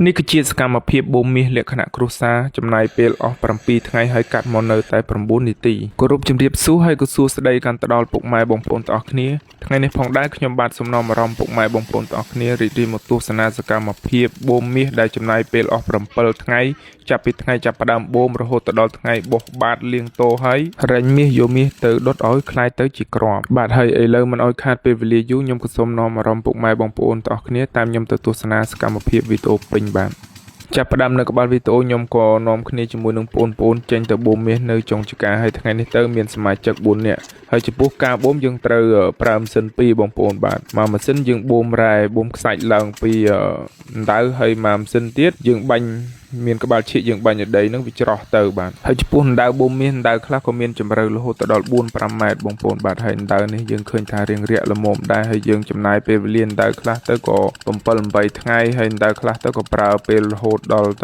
នេះគឺជាសកម្មភាពបូមមាសលក្ខណៈគ្រួសារចំណាយពេលអស់7ថ្ងៃហើយកាត់មកនៅតែ9នាទីគោរពជំរាបសួរហើយក៏សួស្តីកាន់ទៅដល់ពុកម៉ែបងប្អូនទាំងអស់គ្នាថ្ងៃនេះផងដែរខ្ញុំបាទសំណូមអារម្មណ៍ពុកម៉ែបងប្អូនទាំងអស់គ្នារីករាយមកទស្សនាសកម្មភាពបូមមាសដែលចំណាយពេលអស់7ថ្ងៃចាប់ពីថ្ងៃចាប់ផ្ដើមបូមរហូតដល់ថ្ងៃបោះបាតលៀងតោហើយរែងមាសយកមាសទៅដុតឲ្យคล้ายទៅជាគ្រាប់បាទហើយឥឡូវមិនឲ្យខាតពេលវេលាយូរខ្ញុំក៏សូមនាំអារម្មណ៍ពុកម៉ែបងប្អូនទាំងអស់គ្នាតាមខ្ញុំទៅទស្សនាសកម្មភាពវីដេអូពេញបាទចាប់ផ្ដើមនៅក្បាលវីដេអូខ្ញុំក៏នាំគ្នាជាមួយនឹងបងប្អូនចេញទៅបូមមាសនៅចុងចកាហើយថ្ងៃនេះទៅមានសមាជិក4នាក់ហើយចំពោះការបូមយើងត្រូវប្រើម៉ាស៊ីន2បងប្អូនបាទមកម៉ាស៊ីនយើងបូមរ៉ែបូមខ្សាច់ឡើងពីអណ្ដៅហើយមកម៉ាស៊ីនទៀតយើងបាញ់មានក្បាលឈៀកយើងបាញ់ឲ្យដីនឹងវាច្រោះទៅបាទហើយចំពោះអណ្ដៅបូមមាសអណ្ដៅខ្លះក៏មានជម្រៅរហូតដល់4-5ម៉ែត្របងប្អូនបាទហើយអណ្ដៅនេះយើងឃើញថារៀងរាក់ល្មមដែរហើយយើងចំណាយពេលវេលាអណ្ដៅខ្លះទៅក៏7-8ថ្ងៃហើយអណ្ដៅខ្លះទៅក៏ប្រើពេលរហូតដល់ក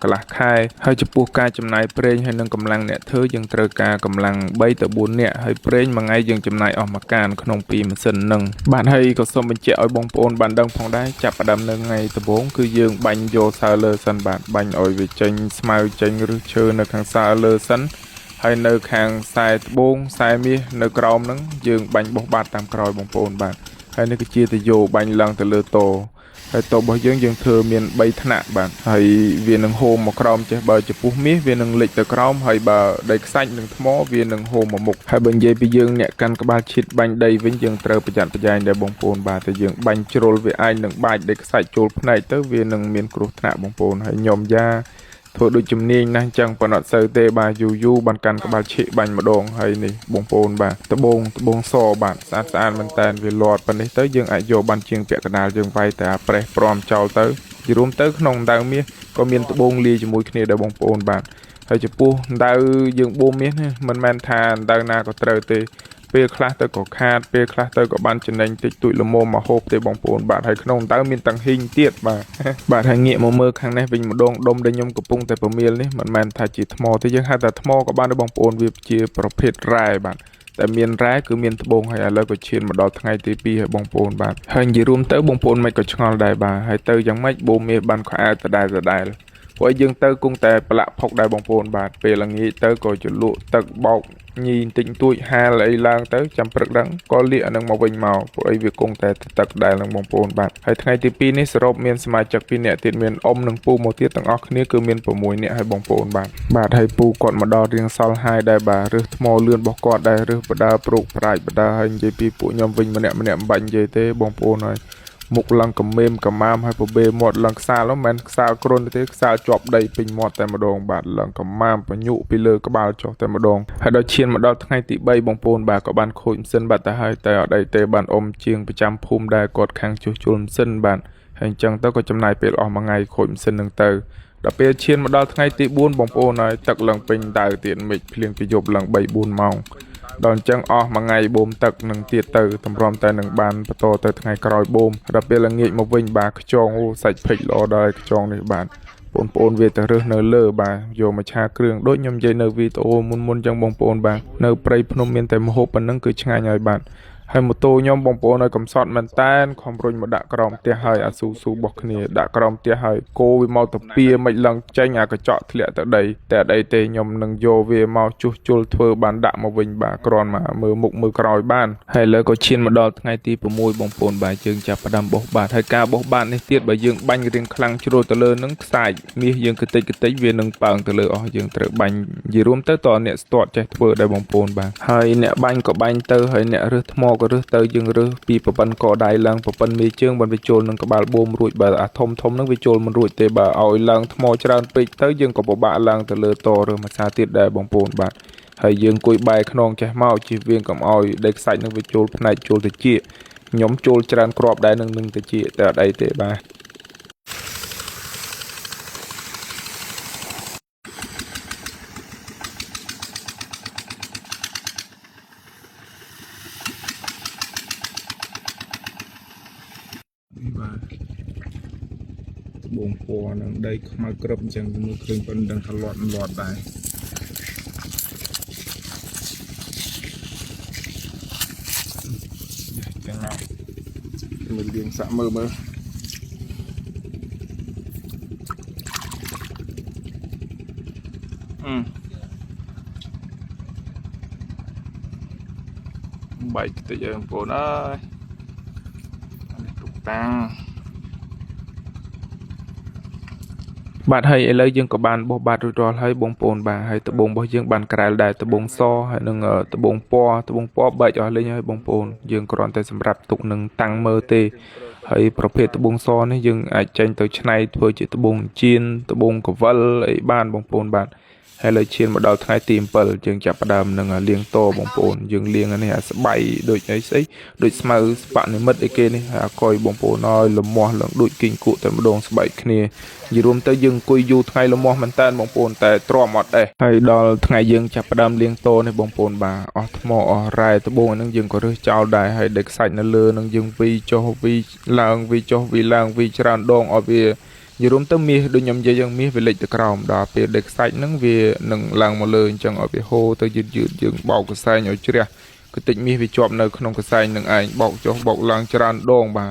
ន្លះខែហើយចំពោះការចំណាយប្រេងហើយនឹងកម្លាំងអ្នកធ្វើយើងត្រូវការកម្លាំង3ទៅ4នាក់ហើយប្រេងមួយថ្ងៃយើងចំណាយអស់មួយកានក្នុងពីម៉ាស៊ីននឹងបាទហើយក៏សូមបញ្ជាក់ឲ្យបងប្អូនបានដឹងផងដែរចាប់ផ្ដើមនៅថ្ងៃដំបូងគឺយើងបាញ់យកសើលើសិនបាទបាញ់ឲ្យវាចេញស្មៅចេញឬឈើនៅខាងសើលើសិនហើយនៅខាងខ្សែត្បូងខ្សែមាសនៅក្រោមហ្នឹងយើងបាញ់បោះបាត់តាមក្រោយបងប្អូនបាទហើយនេះគឺជាទៅយកបាញ់ឡើងទៅលើតោហើយតោរបស់យើងធ្វើមាន3ថ្នាក់បាទហើយវានឹងហូមមកក្រោមចេះបើចំពោះមាសវានឹងលិចទៅក្រោមហើយបើដីខ្សាច់នឹងថ្មវានឹងហូមមកមុខហើយបើនិយាយពីយើងអ្នកកាន់ក្បាលឈិតបាញ់ដីវិញយើងត្រូវប្រយ័ត្នប្រយែងដែរបងប្អូនបាទតែយើងបាញ់ជ្រុលវាអាចនឹងបាច់ដីខ្សាច់ចូលភ្នែកទៅវានឹងមានគ្រោះថ្នាក់បងប្អូនហើយញោមយ៉ាធ្វើដូចជំនាញណាស់អញ្ចឹងប៉ុន្តែអត់សូវទេបាទយូរបានកាន់ក្បាលឈិកបាញ់ម្ដងហើយនេះបងប្អូនបាទត្បូងសបាទស្អាតមែនតើវាលាត់ប៉ុណ្នេះទៅយើងអាចយកបានជាងពាក់កណ្ដាលយើងវាយតែប្រេះព្រមចោលទៅជារួមទៅក្នុងដៅមាសក៏មានត្បូងលាយជាមួយគ្នាដែរបងប្អូនបាទហើយចំពោះដៅយើងបូមមាសមិនមែនថាដៅណាក៏ត្រូវទេពេលខ្លះទៅក៏ខាតពេលខ្លះទៅក៏បានចំណេញតិចតួចល្មមមកហូបទេបងប្អូនបាទហើយក្នុងដៅមានទាំងហ៊ីងទៀតបាទហើយងាកមកមើលខាងនេះវិញម្ដងដុំដែលខ្ញុំកំពុងតែប្រមៀលនេះមិនមែនថាជាថ្មទេយើងហៅថាថ្មក៏បានដែរបងប្អូនវាជាប្រភេទរ៉ែបាទតែមានរ៉ែគឺមានត្បូងហើយឥឡូវក៏ឈានមកដល់ថ្ងៃទី2ហើយបងប្អូនបាទហើយនិយាយរួមទៅបងប្អូនមិនក៏ឆ្ងល់ដែរបាទហើយទៅយ៉ាងម៉េចបូមមាសបានខោអាវដដែលព្រោះយើងទៅគង់តែប្រឡាក់ផុកដែរបងប្អូនបាទពេលល្ងាចទៅក៏ជលក់ទឹកបោកញីបន្តិចតួចហាលអីឡើងទៅចាំព្រឹកដឹងក៏លាកអានឹងមកវិញមកព្រោះអីវាគង់តែទឹកដែលនឹងបងប្អូនបាទហើយថ្ងៃទី2នេះសរុបមានសមាជិក2នាក់ទៀតមានអ៊ំនិងពូមកទៀតទាំងអស់គ្នាគឺមាន6នាក់ហើយបងប្អូនបាទហើយពូគាត់មកដល់រៀងសល់ហើយដែរបាទរើសថ្មលឿនរបស់គាត់ដែររើសបដាប្រូកប្រាច់បដាហើយនិយាយពីពួកខ្ញុំវិញម្នាក់មិនបាញ់និយាយទេបងប្អូនហើយមុខឡើងកំមេមកំម៉ាមហើយប្រベមាត់ឡើងខ្សាលហ្នឹងមិនមែនខ្សាលគ្រុនទេខ្សាលជាប់ដីពេញមាត់តែម្ដងបាទឡើងកំម៉ាមបញ្ញុពីលើក្បាលចុះតែម្ដងហើយដល់ឈានមកដល់ថ្ងៃទី3បងប្អូនបាទក៏បានខូចម៉ាស៊ីនបាត់ទៅហើយតែអត់អីទេបានអ៊ំជាងប្រចាំភូមិដែរគាត់ខាងជួសជុលម៉ាស៊ីនបាទហើយអញ្ចឹងទៅក៏ចំណាយពេលអស់មួយថ្ងៃខូចម៉ាស៊ីនហ្នឹងទៅដល់ពេលឈានមកដល់ថ្ងៃទី4បងប្អូនហើយទឹកឡើងពេញដៅទៀតមិនភ្លៀងពីយប់ឡើង3-4ម៉ោងដល់អញ្ចឹងអស់មួយថ្ងៃបូមទឹកនឹងទៀតទៅតម្រាំតែនឹងបានបន្តទៅថ្ងៃក្រោយបូមដល់ពេលល្ងាចមកវិញបាទខ្យងសាច់ភិចល្អដល់ខ្យងនេះបាទបងប្អូនវាទៅរើសនៅលើបាទយកមកឆាគ្រឿងដូចខ្ញុំនិយាយនៅវីដេអូមុនអញ្ចឹងបងប្អូនបាទនៅព្រៃភ្នំមានតែម្ហូបប៉ុណ្ណឹងគឺឆ្ងាញ់ហើយបាទហើយម៉ូតូខ្ញុំបងប្អូនឲ្យកំសត់មែនតែនខំរុញមកដាក់ក្រោមផ្ទះហើយអាស៊ូរបស់គ្នាដាក់ក្រោមផ្ទះហើយគោវាមកទៅពៀមិនឡើងចេញអាកញ្ចក់ធ្លាក់ទៅដីតែអត់អីទេខ្ញុំនឹងយកវាមកជួសជុលធ្វើបានដាក់មកវិញបាទគ្រាន់មកមើលមុខមើលក្រោយបានហើយលើក៏ឈានមកដល់ថ្ងៃទី6បងប្អូនបាទយើងចាប់ផ្ដើមបោះបាតហើយការបោះបាតនេះទៀតបើយើងបាញ់រៀងខ្លាំងជ្រុលទៅលើនឹងខ្សាច់មាសយើងគិតិចវានឹងប៉ើងទៅលើអស់យើងត្រូវបាញ់និយាយរួមទៅតអ្នកស្ទាត់ចេះធ្វើដែរបងប្អូនបាទហើយអ្នកបាញ់ក៏បាញ់ទៅហើយអ្នករើសថ្មក៏រើសទៅយើងរើសពីប្រព័ន្ធកដៃឡើងប្រព័ន្ធមេជើងបានវាចូលនឹងក្បាលបូមរួចបើអាធំនឹងវាចូលមិនរួចទេបើឲ្យឡើងថ្មច្រើនពេកទៅយើងក៏ពិបាកឡើងទៅលើតរើមួយសាទៀតដែរបងប្អូនបាទហើយយើងអង្គុយបែរខ្នងចេះមកជិះវៀងកុំឲ្យដីខ្សាច់នឹងវាចូលផ្នែកចូលទៅជាខ្ញុំចូលច្រើនគ្រាប់ដែរនឹងទៅជាតែអត់អីទេបាទបងពណ៌នឹងដីខ្មៅក្រឹបអញ្ចឹងមើលឃើញប៉ុណ្ណឹងថាលាត់ដែរចឹងមកមើលលៀងសាក់មើល bảy tự giờ bộ nó tục tăng bạn hay lấy dương của bạn bộ bạn rồi hay bông pồn bà hay tập bông bao dương bàn cài đại tập bông so hay nâng ở tập bông po bảy cho lên hay bông pồn dương còn tại sầm rạp tục nâng tăng mơ tê hayประเภท tập bông so này dương ai tranh tới này thôi chỉ tập bông chiên tập bông của vân ấy ban bông pồn bạn hayเลยเชียนมาดาวทายทีมเปิลจึงจับประดามหนึ่งเลี้ยงโตบงโปนจึงเลี้ยงอันนี้สบายโดยไอ้สิโดยสมัยสปะในมัดไอ้เกนี่คอยบงโปน้อยละมัวหลังโดยกินกุแต่มาโดนสบายขี้นี่ยืรวมแต่ยังกุยอยู่ไงละมัวมันแตนบงโปนแต่ตรอมหมดเลยให้ดอลไงยังจับประดามเลี้ยงโตในบงโปนบ่าอ๋อทมอไรตะบงนั่งยังก็เรื่องเจ้าได้ให้เด็กใส่นั่นเลยนั่งยังวีโจวีลางวีโจวีลางวีจรานดองอวียืรวมตั้งมีโดยยำยังมีเวลาจะกล่าวดาเป็นเด็กใส่นั่งเวหนึ่งลางมาเลยจังเอาไปโฮตัวยืดยังบอกกระใส่หน่อยเชียก็ติดมีไปจอบในขนมกระใส่หนึ่งไอ้บอกจอกบอกลางจรานดองบ่า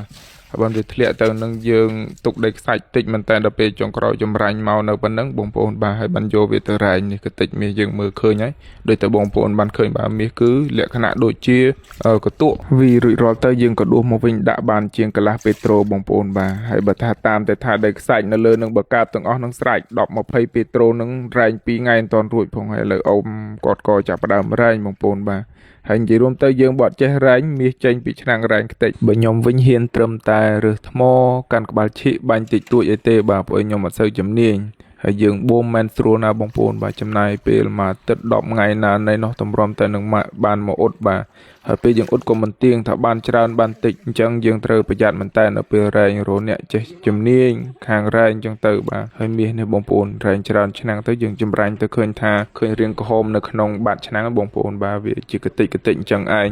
บางทีเลี้ยตัวนั่งยังตุกเด็กใส่ติดมันแต่เราไปจงกรอยจมรันเมาในบันนั่งบงโปนบ่าให้บรรโยเวทไรนี่ก็ติดมียังมือเคยไงโดยแต่บงโปนบันเคยบ่ามีคือเลี้ยขณะโดยเชียก็ตัววีรุยรอเตอยังก็ดูมาวิ่งด่าบานเชียงกะลาเปโตรบงโปนบ่าให้บัตรตามแต่ถ้าเด็กใส่นั่นเลยนั่งบกาบตั้งอ้อนั่งใส่ดอกมาเพย์เปโตรนั่งแรงปีไงตอนรุ่ยพงให้เลยอมกอดคอจับประดามแรงบงโปนบ่าhành chỉ rôm tới dương bọt che ránh mi tranh bị năng ránh tịch bởi nhóm vinh hiền trầm tài rửa thmo can bà chị bánh tịch tuổi ấy tê bà bởi nhóm mặt sơ chấm niên hay dương bôm men strona bông pôn bà chấm này bê mà tất đọng ngày nào này nó tầm rôm tới nâng mại bàn mà ốt bà hay bê dương ốt của mình tiên thả ban tràn ban tịch chẳng dương trơ bà dạt mình tay nó bê rành rô nẹ che chấm niên hàng rành chẳng từ bà hay mi này bông pôn rành tràn chân năng tới dương chấm rành tới khơi tha khơi riêng có hôm nực nông bạn chân năng bông pôn bà vì chỉ cái tịnh chẳng ai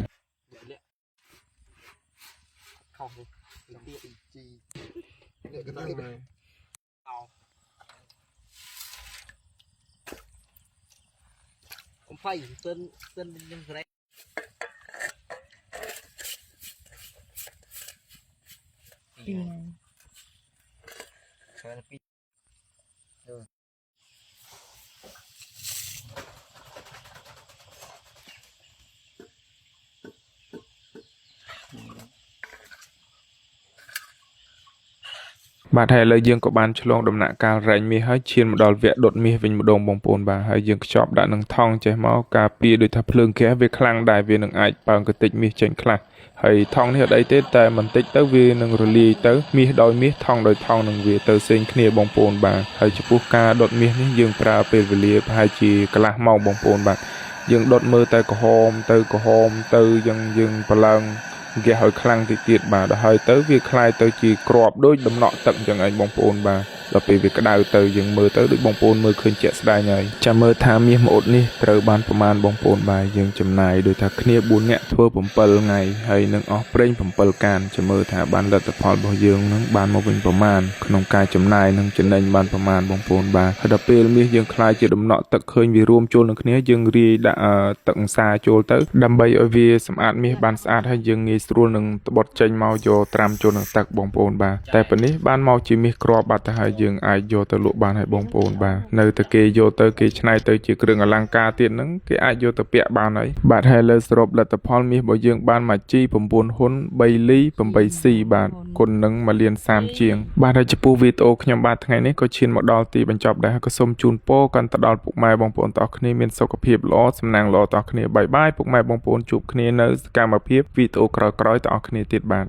phải tên tên nhân rẽ bà thầy lời dương của ban cho long đầm nạ cao rành mi hơi chiên một đòn vẹn đột mi vinh một đồng bông pôn bà hơi dương chọp đã nâng thong chảy máu cà pi đôi thập lương kéo về khlang đài về nâng ai bằng cái tịch mi chỉnh khlang hơi thong này ở đây tết tại mình tích tới về nâng rồi li tới mi đôi mi thong đôi thong nâng về từ sinh kia bông pôn bà hơi chụp bút ca đột mi ní dương pra về về li hai chi cả lá màu bông pôn bà dương đột mơ tại cổ hôm từ dương plang ghé hỏi khăn thì tiệt bà đã hỏi tới việc khai tới chỉ crop đôi đầm nọ tận chẳng anh bông pôn bà là vì việc cái đào từ dừng mưa tới được bông pôn mưa khơi chạy đai nhảy chả mơ tham miếng một ní từ banประมาณ bông pôn bà dừng chấm này đôi thà kia buồn nhẹ thua bông pal ngày hay nâng off brain bông pal can chả mơ thà ban lật tập hỏi bao dương nâng ban một bình ประมาณ nông cài chấm này nâng chân nành ban ประมาณ bông pôn bà đập bê miếng dừng khai chỉ đầm nọ tận khơi vì rôm trôn nâng kia dừng ri đã tận xa trôn tới đầm bay ở vì sắm ạt miếng ban sát hay dừng nghi sưu nângบดใจเมาโยตรามโจนตักบงโปนบาแต่ปนี้บ้านเมาจีมีกรอบบัตรหายยังไอโยตะลุบานให้บงโปนบาในตะเกยโยตะเกยชนายตะจีเครื่องอลังกาเตียนนึงเกยไอโยตะเปียบานไหนบัตรให้เลยสรบลัตพอลมีบ่ยังบ้านมาจีผมบุญหุนใบลีผมใบซีบาทคนนึงมาเรียน3เจียงบ้านให้จะปูวีโอขยมบาทไงนี้ก็ชินมาดอลตีบรรจบได้ก็สมจูนโป้กันตะดอลปุกไม้บงโปนต่อคณีเมียนสกปรกล้อสำนางล้อต่อคณีใบใบปุกไม้บงโปนจูบคณีเนื้อการมาเพียบวีโอกรอยต่อคณีติดบาท